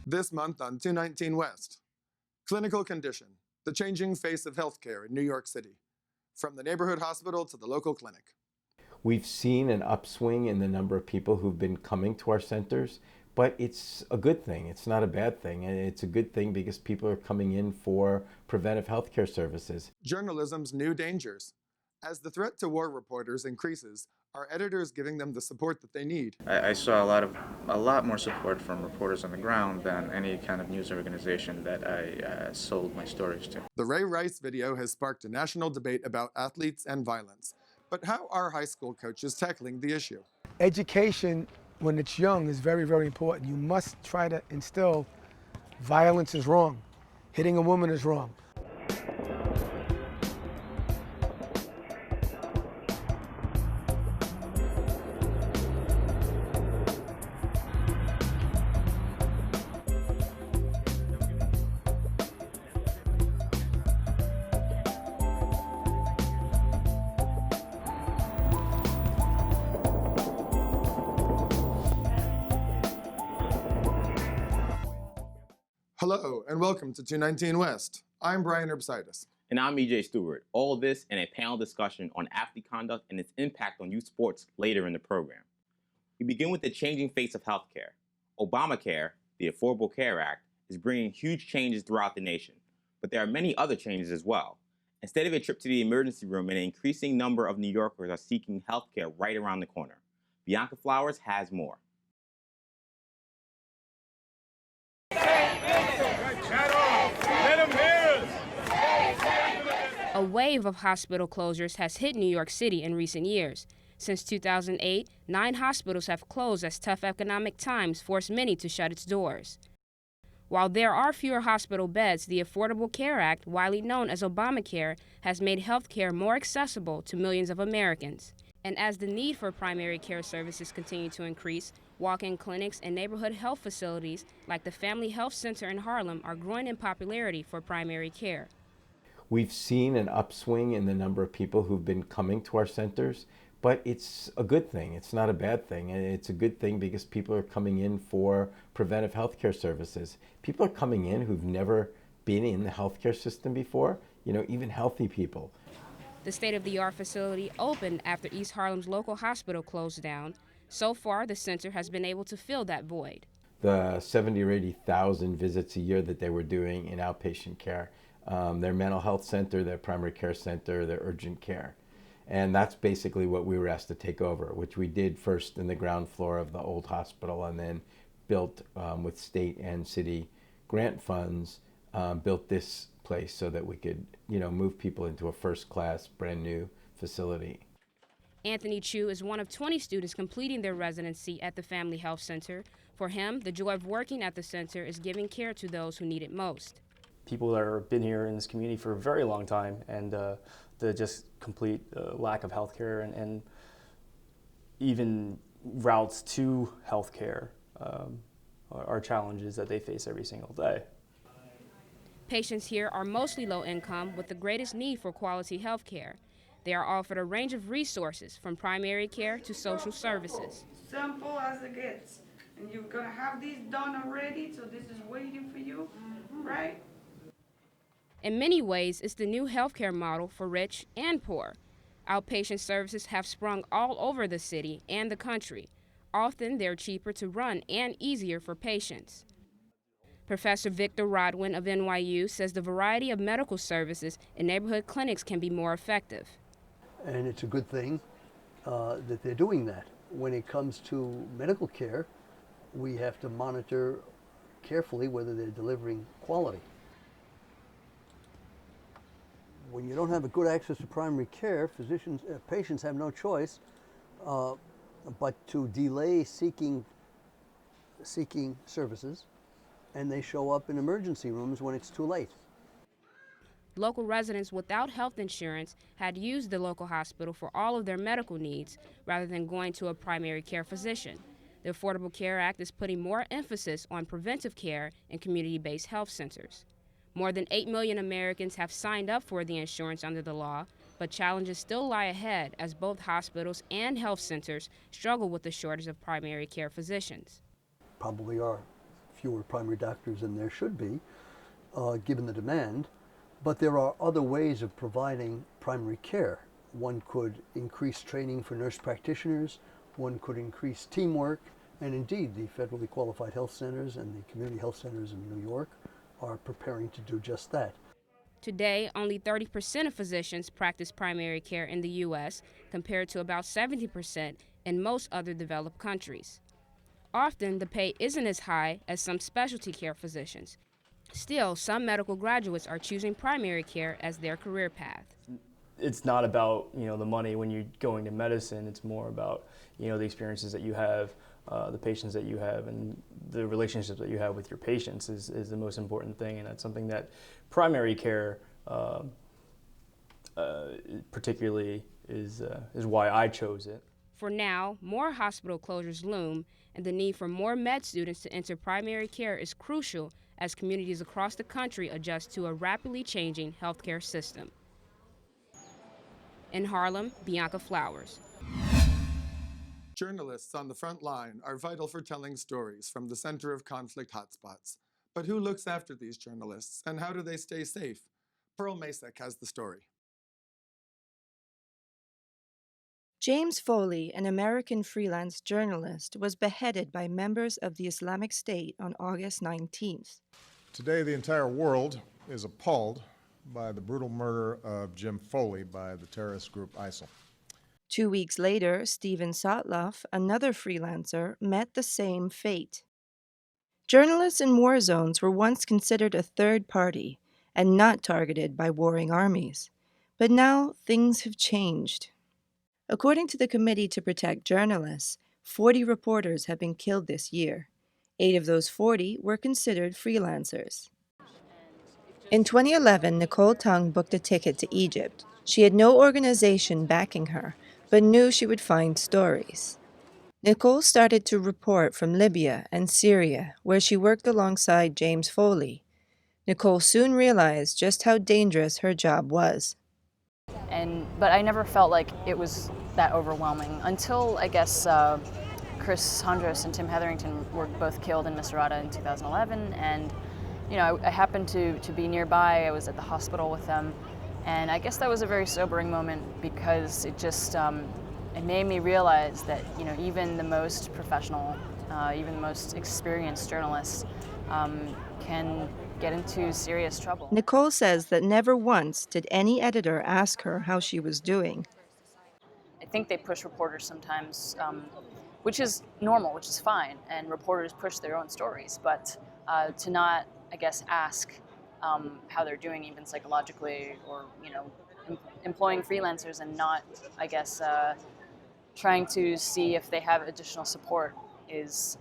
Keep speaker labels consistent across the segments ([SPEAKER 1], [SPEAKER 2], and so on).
[SPEAKER 1] This month on 219 West, clinical condition, the changing face of healthcare in New York City, from the neighborhood hospital to the local clinic.
[SPEAKER 2] We've seen an upswing in the number of people who've been coming to our centers, but it's a good thing. It's not a bad thing. It's a good thing because people are coming in for preventive healthcare services.
[SPEAKER 1] Journalism's new dangers. As the threat to war reporters increases, are editors giving them the support that they need?
[SPEAKER 3] I saw a lot more support from reporters on the ground than any kind of news organization that I sold my stories to.
[SPEAKER 1] The Ray Rice video has sparked a national debate about athletes and violence. But how are high school coaches tackling the issue?
[SPEAKER 4] Education, when it's young, is very, very important. You must try to instill violence is wrong. Hitting a woman is wrong.
[SPEAKER 1] Hello, and welcome to 219 West. I'm Brian Herbsidis.
[SPEAKER 5] And I'm EJ Stewart. All this and a panel discussion on athlete conduct and its impact on youth sports later in the program. We begin with the changing face of healthcare. Obamacare, the Affordable Care Act, is bringing huge changes throughout the nation, but there are many other changes as well. Instead of a trip to the emergency room, an increasing number of New Yorkers are seeking healthcare right around the corner. Bianca Flowers has more.
[SPEAKER 6] A wave of hospital closures has hit New York City in recent years. Since 2008, 9 hospitals have closed as tough economic times forced many to shut its doors. While there are fewer hospital beds, the Affordable Care Act, widely known as Obamacare, has made health care more accessible to millions of Americans. And as the need for primary care services continue to increase, walk-in clinics and neighborhood health facilities like the Family Health Center in Harlem are growing in popularity for primary care.
[SPEAKER 2] We've seen an upswing in the number of people who've been coming to our centers, but it's a good thing. It's not a bad thing. It's a good thing because people are coming in for preventive healthcare services. People are coming in who've never been in the healthcare system before, even healthy people.
[SPEAKER 6] The state-of-the-art facility opened after East Harlem's local hospital closed down. So far, the center has been able to fill that void.
[SPEAKER 2] The 70 or 80,000 visits a year that they were doing in outpatient care, their mental health center, their primary care center, their urgent care. And that's basically what we were asked to take over, which we did first in the ground floor of the old hospital and then built with state and city grant funds, built this place so that we could, move people into a first-class, brand new facility.
[SPEAKER 6] Anthony Chu is one of 20 students completing their residency at the Family Health Center. For him, the joy of working at the center is giving care to those who need it most.
[SPEAKER 7] People that have been here in this community for a very long time, and the just complete lack of health care and even routes to health care are challenges that they face every single day.
[SPEAKER 6] Patients here are mostly low income with the greatest need for quality health care. They are offered a range of resources from primary care to social services.
[SPEAKER 8] Simple as it gets. And you're gonna have these done already, so this is waiting for you, right?
[SPEAKER 6] In many ways, it's the new healthcare model for rich and poor. Outpatient services have sprung all over the city and the country. Often, they're cheaper to run and easier for patients. Professor Victor Rodwin of NYU says the variety of medical services in neighborhood clinics can be more effective.
[SPEAKER 9] And it's a good thing that they're doing that. When it comes to medical care, we have to monitor carefully whether they're delivering quality. When you don't have a good access to primary care, patients have no choice but to delay seeking services, and they show up in emergency rooms when it's too late.
[SPEAKER 6] Local residents without health insurance had used the local hospital for all of their medical needs rather than going to a primary care physician. The Affordable Care Act is putting more emphasis on preventive care in community-based health centers. More than 8 million Americans have signed up for the insurance under the law, but challenges still lie ahead as both hospitals and health centers struggle with the shortage of primary care physicians.
[SPEAKER 9] Probably are fewer primary doctors than there should be, given the demand. But there are other ways of providing primary care. One could increase training for nurse practitioners, one could increase teamwork, and indeed the federally qualified health centers and the community health centers in New York are preparing to do just that.
[SPEAKER 6] Today, only 30% of physicians practice primary care in the U.S., compared to about 70% in most other developed countries. Often, the pay isn't as high as some specialty care physicians. Still, some medical graduates are choosing primary care as their career path.
[SPEAKER 7] It's not about, the money when you're going to medicine. It's more about, the experiences that you have, the patients that you have, and the relationships that you have with your patients is the most important thing. And that's something that primary care particularly is why I chose it.
[SPEAKER 6] For now, more hospital closures loom, and the need for more med students to enter primary care is crucial as communities across the country adjust to a rapidly changing healthcare system. In Harlem, Bianca Flowers.
[SPEAKER 1] Journalists on the front line are vital for telling stories from the center of conflict hotspots. But who looks after these journalists, and how do they stay safe? Pearl Masek has the story.
[SPEAKER 10] James Foley, an American freelance journalist, was beheaded by members of the Islamic State on August 19th.
[SPEAKER 11] Today, the entire world is appalled by the brutal murder of Jim Foley by the terrorist group ISIL.
[SPEAKER 10] 2 weeks later, Steven Sotloff, another freelancer, met the same fate. Journalists in war zones were once considered a third party and not targeted by warring armies. But now things have changed. According to the Committee to Protect Journalists, 40 reporters have been killed this year. 8 of those 40 were considered freelancers. In 2011, Nicole Tung booked a ticket to Egypt. She had no organization backing her, but knew she would find stories. Nicole started to report from Libya and Syria, where she worked alongside James Foley. Nicole soon realized just how dangerous her job was.
[SPEAKER 12] But I never felt like it was that overwhelming until, I guess, Chris Hondros and Tim Hetherington were both killed in Misrata in 2011. And, I happened to be nearby. I was at the hospital with them. And I guess that was a very sobering moment because it just, it made me realize that, even the most professional, even the most experienced journalists can get into serious trouble.
[SPEAKER 10] Nicole says that never once did any editor ask her how she was doing.
[SPEAKER 12] I think they push reporters sometimes, which is normal, which is fine, and reporters push their own stories, but to not, I guess, ask how they're doing even psychologically, or, employing freelancers and not, I guess, trying to see if they have additional support is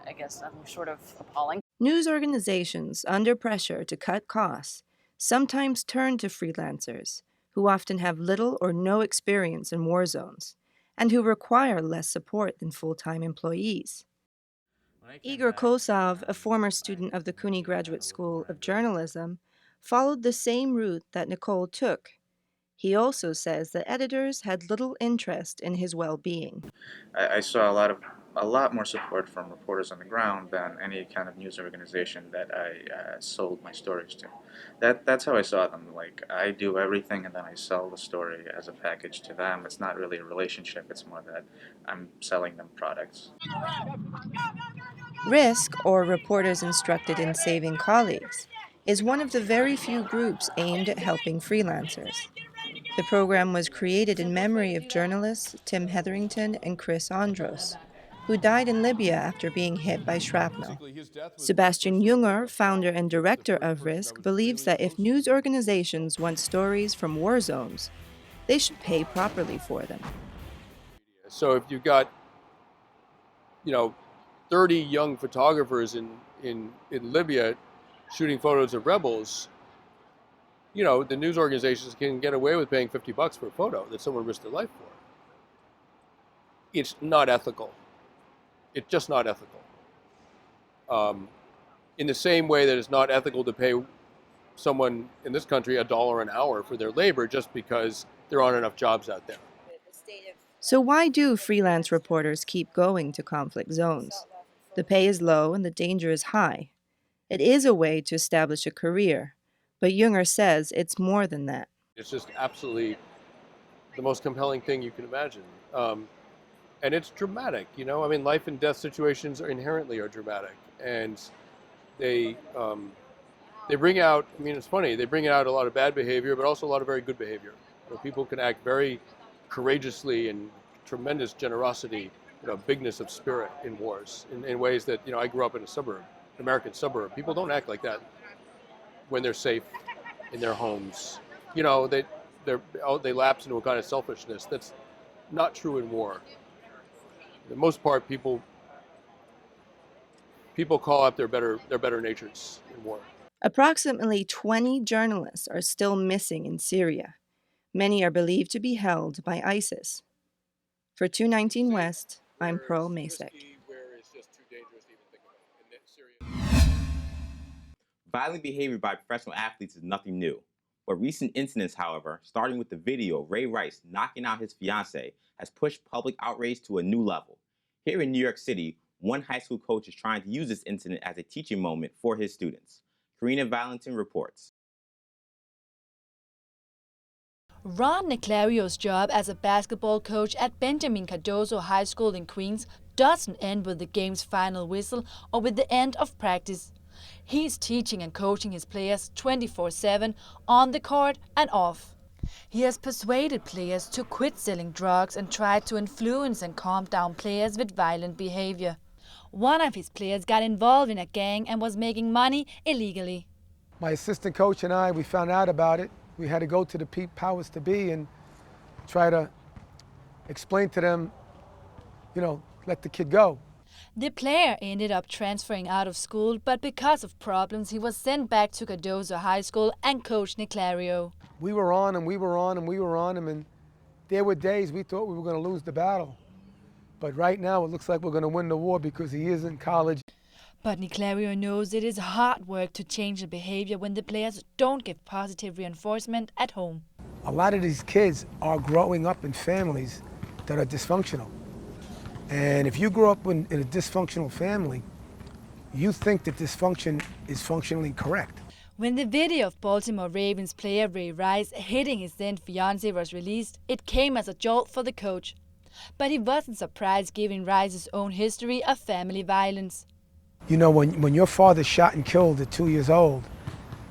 [SPEAKER 12] I guess, sort of appalling.
[SPEAKER 10] News organizations, under pressure to cut costs, sometimes turn to freelancers, who often have little or no experience in war zones, and who require less support than full-time employees. Igor Kosov, a former student of the CUNY Graduate School of Journalism, followed the same route that Nicole took. He also says that editors had little interest in his well-being.
[SPEAKER 3] I saw a lot more support from reporters on the ground than any kind of news organization that I sold my stories to. That's how I saw them. Like, I do everything and then I sell the story as a package to them. It's not really a relationship. It's more that I'm selling them products.
[SPEAKER 10] RISK, or Reporters Instructed in Saving Colleagues, is one of the very few groups aimed at helping freelancers. The program was created in memory of journalists Tim Hetherington and Chris Hondros, who died in Libya after being hit by shrapnel. Sebastian Junger, founder and director of RISK, believes that if news organizations want stories from war zones, they should pay properly for them.
[SPEAKER 13] So if you've got, 30 young photographers in Libya shooting photos of rebels, the news organizations can get away with paying $50 for a photo that someone risked their life for. It's not ethical. It's just not ethical. In the same way that it's not ethical to pay someone in this country $1 an hour for their labor just because there aren't enough jobs out there.
[SPEAKER 10] So why do freelance reporters keep going to conflict zones? The pay is low and the danger is high. It is a way to establish a career, but Junger says it's more than that.
[SPEAKER 13] It's just absolutely the most compelling thing you can imagine. And it's dramatic, you know? I mean, life and death situations are inherently dramatic. And they bring out, I mean, it's funny, they bring out a lot of bad behavior, but also a lot of very good behavior. You know, people can act very courageously and tremendous generosity, you know, bigness of spirit in wars in ways that, you know, I grew up in a suburb, American suburb. People don't act like that when they're safe in their homes. You know, they lapse into a kind of selfishness. That's not true in war. For the most part, people call up their better natures in war.
[SPEAKER 10] Approximately 20 journalists are still missing in Syria. Many are believed to be held by ISIS. For 219 West, I'm Pearl Masek.
[SPEAKER 5] Violent behavior by professional athletes is nothing new. But recent incidents, however, starting with the video of Ray Rice knocking out his fiancée, has pushed public outrage to a new level. Here in New York City, one high school coach is trying to use this incident as a teaching moment for his students. Karina Valentin reports.
[SPEAKER 14] Ron Niclario's job as a basketball coach at Benjamin Cardozo High School in Queens doesn't end with the game's final whistle or with the end of practice. He's teaching and coaching his players 24/7 on the court and off. He has persuaded players to quit selling drugs and tried to influence and calm down players with violent behavior. One of his players got involved in a gang and was making money illegally.
[SPEAKER 4] My assistant coach and I, we found out about it. We had to go to the powers to be and try to explain to them, you know, let the kid go.
[SPEAKER 14] The player ended up transferring out of school, but because of problems, he was sent back to Cardozo High School and coached Niclario.
[SPEAKER 4] We were on him, we were on him, we were on him, and there were days we thought we were going to lose the battle. But right now it looks like we're going to win the war because he is in college.
[SPEAKER 14] But Niclario knows it is hard work to change the behavior when the players don't give positive reinforcement at home.
[SPEAKER 4] A lot of these kids are growing up in families that are dysfunctional. And if you grow up in a dysfunctional family, you think that dysfunction is functionally correct.
[SPEAKER 14] When the video of Baltimore Ravens player Ray Rice hitting his then fiancée was released, it came as a jolt for the coach. But he wasn't surprised given Rice's own history of family violence.
[SPEAKER 4] You know, when your father's shot and killed at 2 years old,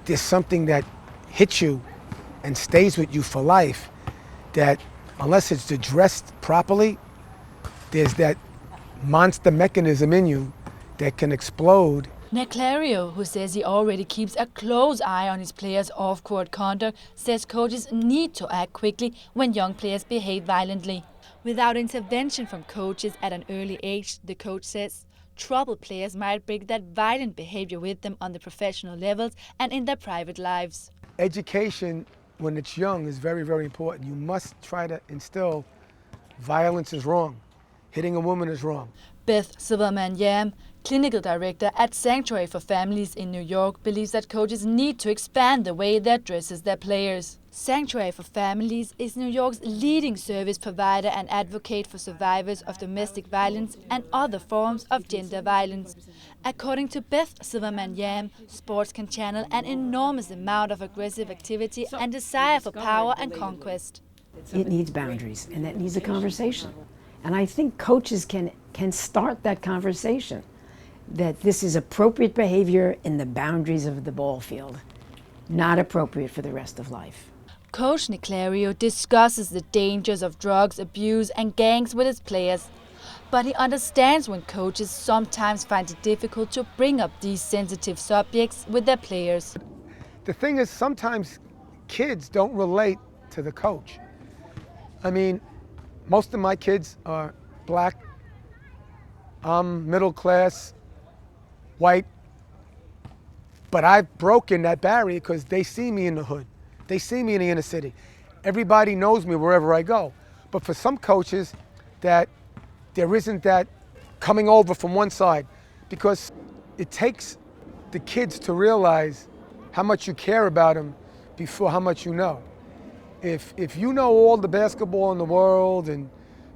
[SPEAKER 4] there's something that hits you and stays with you for life that, unless it's addressed properly, there's that monster mechanism in you that can explode.
[SPEAKER 14] Niclario, who says he already keeps a close eye on his players' off-court conduct, says coaches need to act quickly when young players behave violently. Without intervention from coaches at an early age, the coach says, troubled players might bring that violent behavior with them on the professional levels and in their private lives.
[SPEAKER 4] Education, when it's young, is very, very important. You must try to instill violence is wrong. Hitting a woman is wrong.
[SPEAKER 14] Beth Silverman Yam, clinical director at Sanctuary for Families in New York, believes that coaches need to expand the way they address their players. Sanctuary for Families is New York's leading service provider and advocate for survivors of domestic violence and other forms of gender violence. According to Beth Silverman Yam, sports can channel an enormous amount of aggressive activity and desire for power and conquest.
[SPEAKER 15] It needs boundaries, and that needs a conversation. And I think coaches can start that conversation, that this is appropriate behavior in the boundaries of the ball field, not appropriate for the rest of life.
[SPEAKER 14] Coach Niclario discusses the dangers of drugs abuse and gangs with his players, but he understands when coaches sometimes find it difficult to bring up these sensitive subjects with their players.
[SPEAKER 4] The thing is, sometimes kids don't relate to the coach. I mean, most of my kids are black, I'm middle class, white, but I've broken that barrier because they see me in the hood. They see me in the inner city. Everybody knows me wherever I go. But for some coaches, that there isn't that coming over from one side, because it takes the kids to realize how much you care about them before how much you know. If you know all the basketball in the world and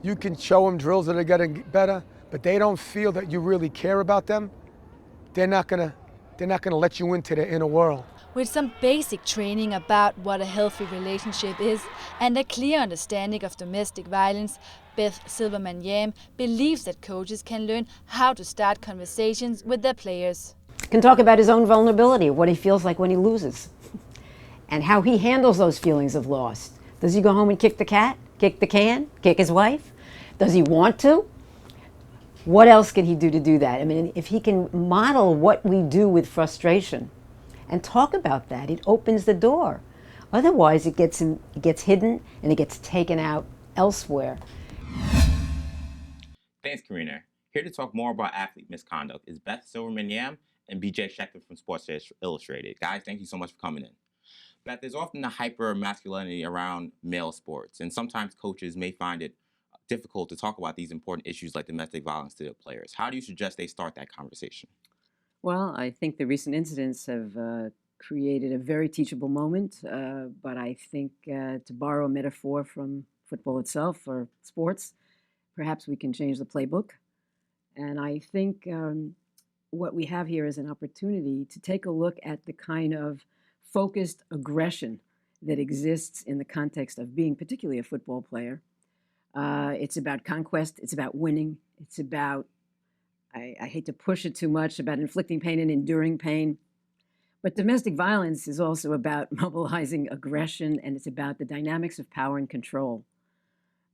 [SPEAKER 4] you can show them drills that are getting better, but they don't feel that you really care about them, they're not gonna let you into their inner world.
[SPEAKER 14] With some basic training about what a healthy relationship is and a clear understanding of domestic violence, Beth Silverman-Yam believes that coaches can learn how to start conversations with their players.
[SPEAKER 15] Can talk about his own vulnerability, what he feels like when he loses, and how he handles those feelings of loss. Does he go home and kick the cat, kick the can, kick his wife? Does he want to? What else can he do to do that? I mean, if he can model what we do with frustration and talk about that, it opens the door. Otherwise, it gets hidden and it gets taken out elsewhere.
[SPEAKER 5] Thanks, Karina. Here to talk more about athlete misconduct is Beth Silverman-Yam and BJ Schechter from Sports Illustrated. Guys, thank you so much for coming in. Beth, there's often a hyper-masculinity around male sports, and sometimes coaches may find it difficult to talk about these important issues like domestic violence to their players. How do you suggest they start that conversation?
[SPEAKER 16] Well, I think the recent incidents have created a very teachable moment, but I think to borrow a metaphor from football itself or sports, perhaps we can change the playbook. And I think what we have here is an opportunity to take a look at the kind of focused aggression that exists in the context of being particularly a football player. It's about conquest, it's about winning, it's about, I hate to push it too much, about inflicting pain and enduring pain. But domestic violence is also about mobilizing aggression, and it's about the dynamics of power and control.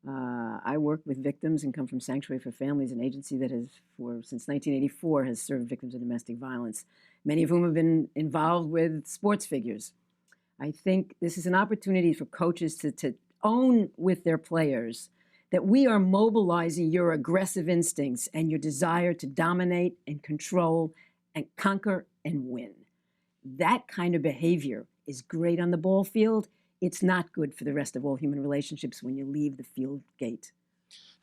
[SPEAKER 16] I work with victims and come from Sanctuary for Families, an agency that has, since 1984, has served victims of domestic violence, many of whom have been involved with sports figures. I think this is an opportunity for coaches to own with their players that we are mobilizing your aggressive instincts and your desire to dominate and control and conquer and win. That kind of behavior is great on the ball field. It's not good for the rest of all human relationships when you leave the field gate.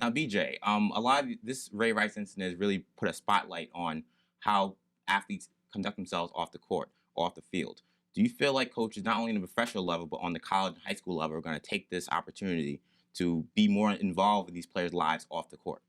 [SPEAKER 5] Now, BJ, a lot of this Ray Rice incident has really put a spotlight on how athletes conduct themselves off the court, or off the field. Do you feel like coaches, not only on the professional level, but on the college and high school level, are going to take this opportunity to be more involved with these players' lives off the court?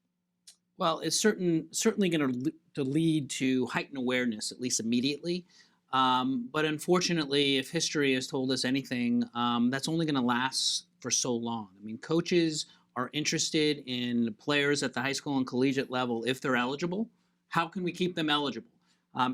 [SPEAKER 17] Well, it's certainly going to lead to heightened awareness, at least immediately. But unfortunately, if history has told us anything, that's only going to last for so long. I mean, coaches are interested in players at the high school and collegiate level if they're eligible. How can we keep them eligible?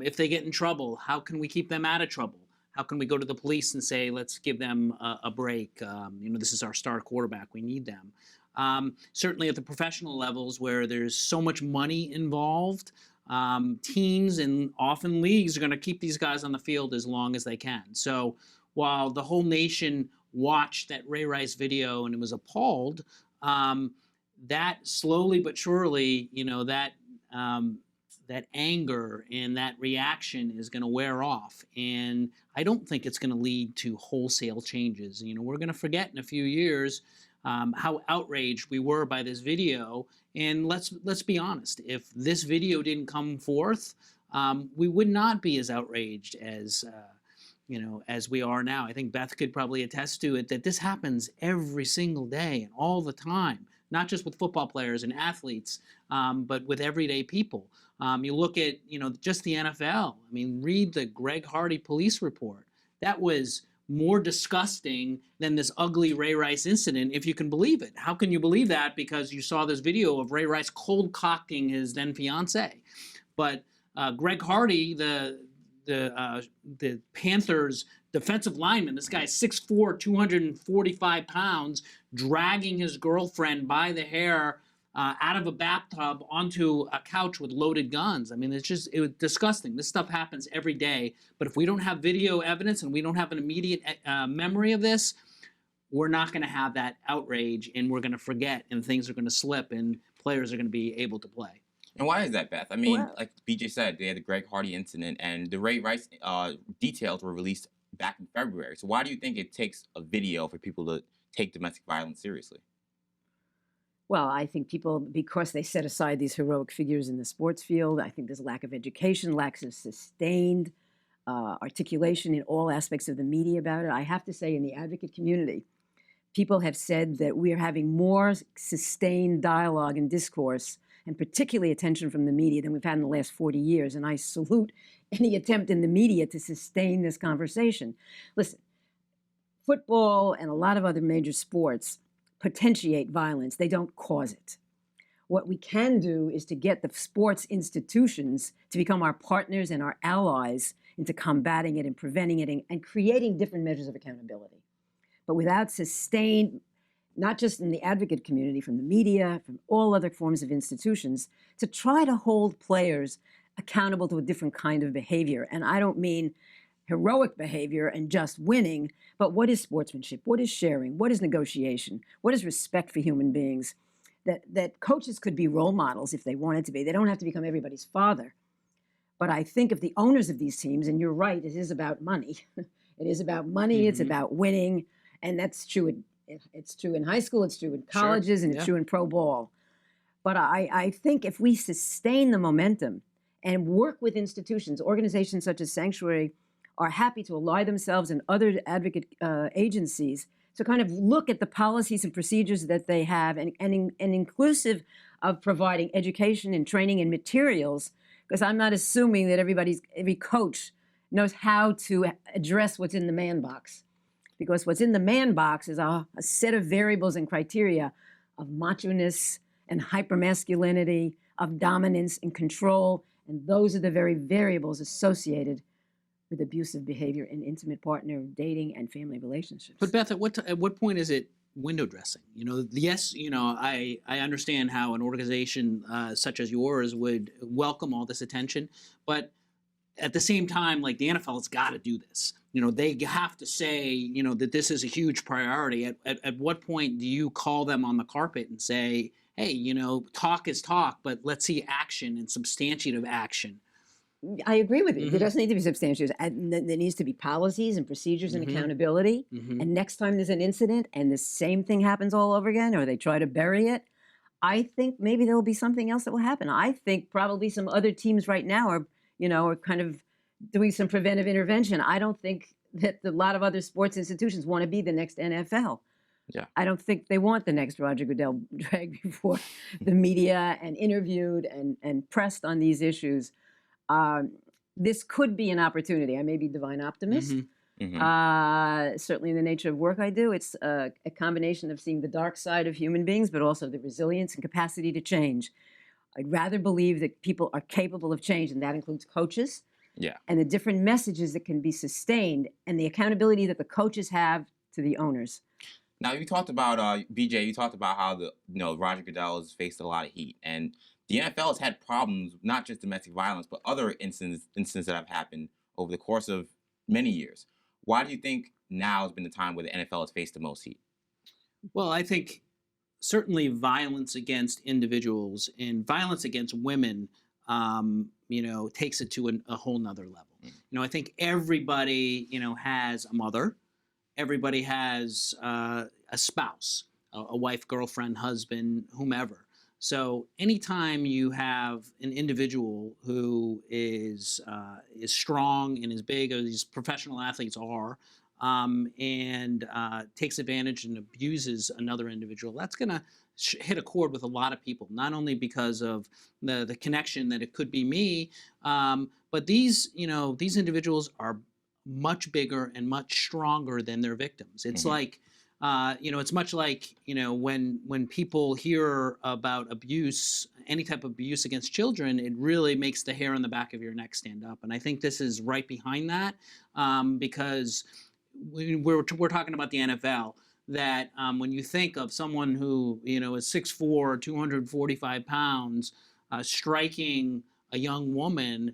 [SPEAKER 17] If they get in trouble, how can we keep them out of trouble? How can we go to the police and say, let's give them a break? This is our star quarterback. We need them. Certainly at the professional levels where there's so much money involved, teams and often leagues are going to keep these guys on the field as long as they can. So while the whole nation watched that Ray Rice video and it was appalled, that slowly but surely, that anger and that reaction is going to wear off. And I don't think it's going to lead to wholesale changes. We're going to forget in a few years how outraged we were by this video. And let's be honest, if this video didn't come forth, we would not be as outraged as we are now. I think Beth could probably attest to it, that this happens every single day and all the time, not just with football players and athletes, but with everyday people. You look at, just the NFL. I mean, read the Greg Hardy police report. That was more disgusting than this ugly Ray Rice incident, if you can believe it. How can you believe that? Because you saw this video of Ray Rice cold cocking his then fiance. But Greg Hardy, the Panthers defensive lineman, this guy is 6'4", 245 pounds, dragging his girlfriend by the hair out of a bathtub onto a couch with loaded guns. I mean, it was disgusting. This stuff happens every day. But if we don't have video evidence and we don't have an immediate memory of this, we're not going to have that outrage, and we're going to forget, and things are going to slip, and players are going to be able to play.
[SPEAKER 5] And why is that, Beth? I mean, like BJ said, they had the Greg Hardy incident, and the Ray Rice details were released back in February. So why do you think it takes a video for people to take domestic violence seriously?
[SPEAKER 16] Well, I think people, because they set aside these heroic figures in the sports field, I think there's a lack of education, lack of sustained articulation in all aspects of the media about it. I have to say, in the advocate community, people have said that we are having more sustained dialogue and discourse and particularly attention from the media, than we've had in the last 40 years. And I salute any attempt in the media to sustain this conversation. Listen, football and a lot of other major sports potentiate violence. They don't cause it. What we can do is to get the sports institutions to become our partners and our allies into combating it and preventing it and creating different measures of accountability. But without sustained, not just in the advocate community, from the media, from all other forms of institutions, to try to hold players accountable to a different kind of behavior. And I don't mean heroic behavior and just winning, but what is sportsmanship? What is sharing? What is negotiation? What is respect for human beings? That coaches could be role models if they wanted to be. They don't have to become everybody's father. But I think if the owners of these teams, and you're right, it is about money. It is about money, it's about winning, and that's true. It's true in high school, it's true in colleges, and it's true in pro ball. But I think if we sustain the momentum and work with institutions, organizations such as Sanctuary are happy to ally themselves and other advocate agencies to kind of look at the policies and procedures that they have, and inclusive of providing education and training and materials, because I'm not assuming that every coach knows how to address what's in the man box. Because what's in the man box is a set of variables and criteria of macho-ness and hypermasculinity, of dominance and control, and those are the very variables associated with abusive behavior in intimate partner, dating, and family relationships.
[SPEAKER 17] But Beth, at what point is it window dressing? Yes, I understand how an organization such as yours would welcome all this attention, but at the same time, like, the NFL has got to do this. They have to say, that this is a huge priority. At what point do you call them on the carpet and say, hey, talk is talk, but let's see action and substantive action?
[SPEAKER 16] I agree with you. There doesn't need to be substantiation. There needs to be policies and procedures and accountability. And next time there's an incident and the same thing happens all over again, or they try to bury it, I think maybe there will be something else that will happen. I think probably some other teams right now are kind of doing some preventive intervention. I don't think that a lot of other sports institutions want to be the next NFL.
[SPEAKER 5] Yeah.
[SPEAKER 16] I don't think they want the next Roger Goodell dragged before the media and interviewed and pressed on these issues. This could be an opportunity. I may be divine optimist. Certainly in the nature of work I do, it's a combination of seeing the dark side of human beings, but also the resilience and capacity to change. I'd rather believe that people are capable of change, and that includes coaches.
[SPEAKER 5] Yeah.
[SPEAKER 16] And the different messages that can be sustained, and the accountability that the coaches have to the owners.
[SPEAKER 5] Now, you talked about BJ. You talked about how Roger Goodell has faced a lot of heat, and the NFL has had problems, not just domestic violence, but other incidents that have happened over the course of many years. Why do you think now has been the time where the NFL has faced the most heat?
[SPEAKER 17] Well, I think certainly violence against individuals and violence against women, takes it to a whole nother level. I think everybody, has a mother. Everybody has a spouse, a wife, girlfriend, husband, whomever. So anytime you have an individual who is strong and as big as these professional athletes are, and takes advantage and abuses another individual, that's going to hit a chord with a lot of people, not only because of the connection that it could be me, but these individuals are much bigger and much stronger than their victims. It's like, it's much like, when people hear about abuse, any type of abuse against children, it really makes the hair on the back of your neck stand up. And I think this is right behind that, because we're talking about the NFL, that when you think of someone who, is 6'4", 245 pounds, striking a young woman,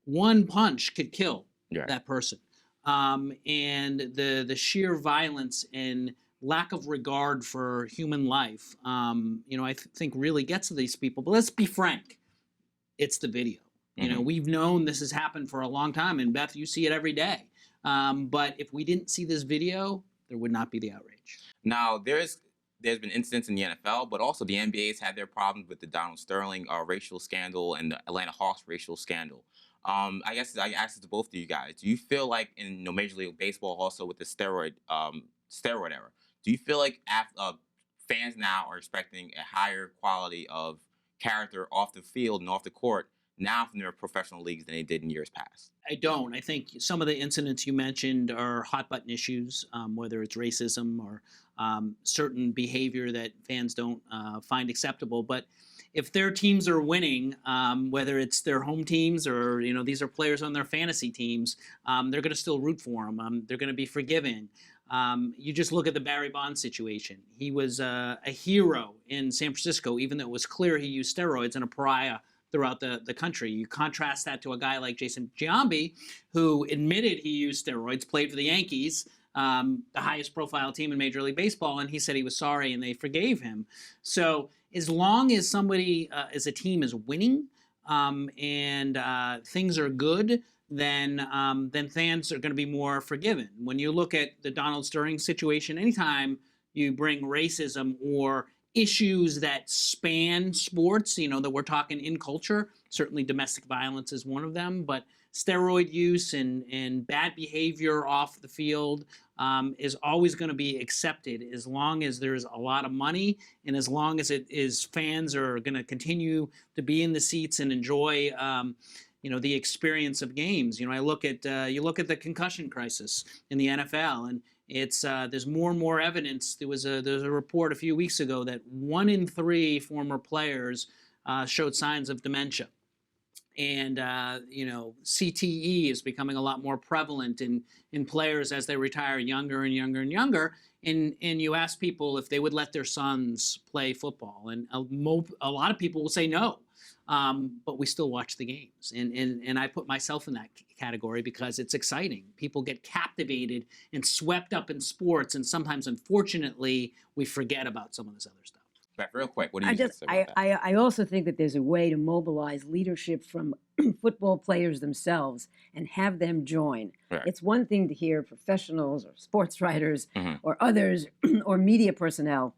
[SPEAKER 17] one punch could kill that person. And the sheer violence and lack of regard for human life, I think really gets to these people. But let's be frank, it's the video. We've known this has happened for a long time, and Beth, you see it every day. But if we didn't see this video, there would not be the outrage.
[SPEAKER 5] Now, there's been incidents in the NFL, but also the NBA's had their problems with the Donald Sterling racial scandal and the Atlanta Hawks racial scandal. I guess I ask this to both of you guys. Do you feel like in Major League Baseball, also with the steroid era, do you feel like fans now are expecting a higher quality of character off the field and off the court now from their professional leagues than they did in years past?
[SPEAKER 17] I don't. I think some of the incidents you mentioned are hot button issues, whether it's racism or certain behavior that fans don't find acceptable. But if their teams are winning, whether it's their home teams or these are players on their fantasy teams, they're going to still root for them. They're going to be forgiving. You just look at the Barry Bonds situation. He was a hero in San Francisco, even though it was clear he used steroids, and a pariah throughout the country. You contrast that to a guy like Jason Giambi, who admitted he used steroids, played for the Yankees, the highest profile team in Major League Baseball, and he said he was sorry and they forgave him. So as long as somebody, as a team is winning and things are good, then fans are going to be more forgiving. When you look at the Donald Sterling situation, anytime you bring racism or issues that span sports, that we're talking in culture, certainly domestic violence is one of them, but steroid use and bad behavior off the field is always going to be accepted as long as there's a lot of money and as long as fans are going to continue to be in the seats and enjoy the experience of games. I look at you look at the concussion crisis in the NFL, and it's there's more and more evidence. There's a report a few weeks ago that 1 in 3 former players showed signs of dementia, and CTE is becoming a lot more prevalent in players as they retire younger and younger and younger. And you ask people if they would let their sons play football, and a lot of people will say no. But we still watch the games. And I put myself in that category because it's exciting. People get captivated and swept up in sports, and sometimes, unfortunately, we forget about some of this other stuff.
[SPEAKER 5] Beth, real quick, what do you say about that?
[SPEAKER 16] I also think that there's a way to mobilize leadership from football players themselves and have them join.
[SPEAKER 5] Right.
[SPEAKER 16] It's one thing to hear professionals or sports writers or others or media personnel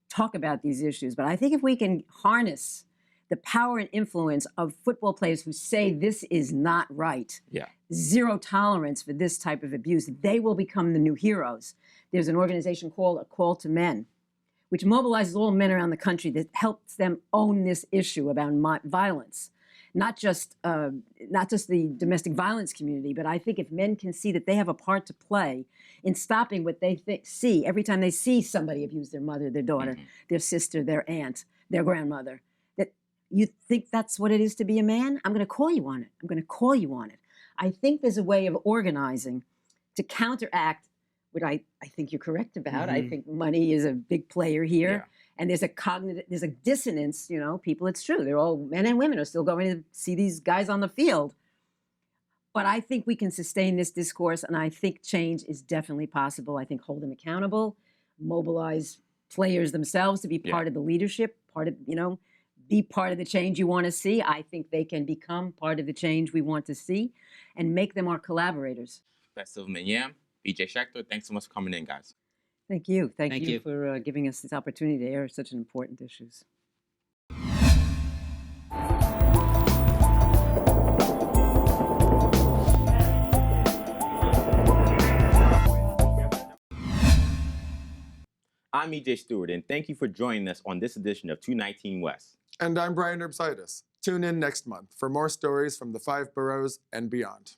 [SPEAKER 16] talk about these issues, but I think if we can harness the power and influence of football players who say this is not right, zero tolerance for this type of abuse, they will become the new heroes. There's an organization called A Call to Men, which mobilizes all men around the country that helps them own this issue about violence. Not just the domestic violence community, but I think if men can see that they have a part to play in stopping what they see every time they see somebody abuse their mother, their daughter, their sister, their aunt, their grandmother, that you think that's what it is to be a man? I'm going to call you on it. I'm going to call you on it. I think there's a way of organizing to counteract what I think you're correct about. I think money is a big player here. Yeah. And there's a dissonance, people, it's true. They're all, men and women are still going to see these guys on the field. But I think we can sustain this discourse, and I think change is definitely possible. I think hold them accountable, mobilize players themselves to be part of the leadership, be part of the change you want to see. I think they can become part of the change we want to see and make them our collaborators.
[SPEAKER 5] Beth Silverman-Yam, BJ Schechter, thanks so much for coming in, guys.
[SPEAKER 16] Thank you. Thank you for giving us this opportunity to air such an important issues.
[SPEAKER 5] I'm EJ Stewart, and thank you for joining us on this edition of 219 West.
[SPEAKER 1] And I'm Brian Herbsaitis. Tune in next month for more stories from the 5 boroughs and beyond.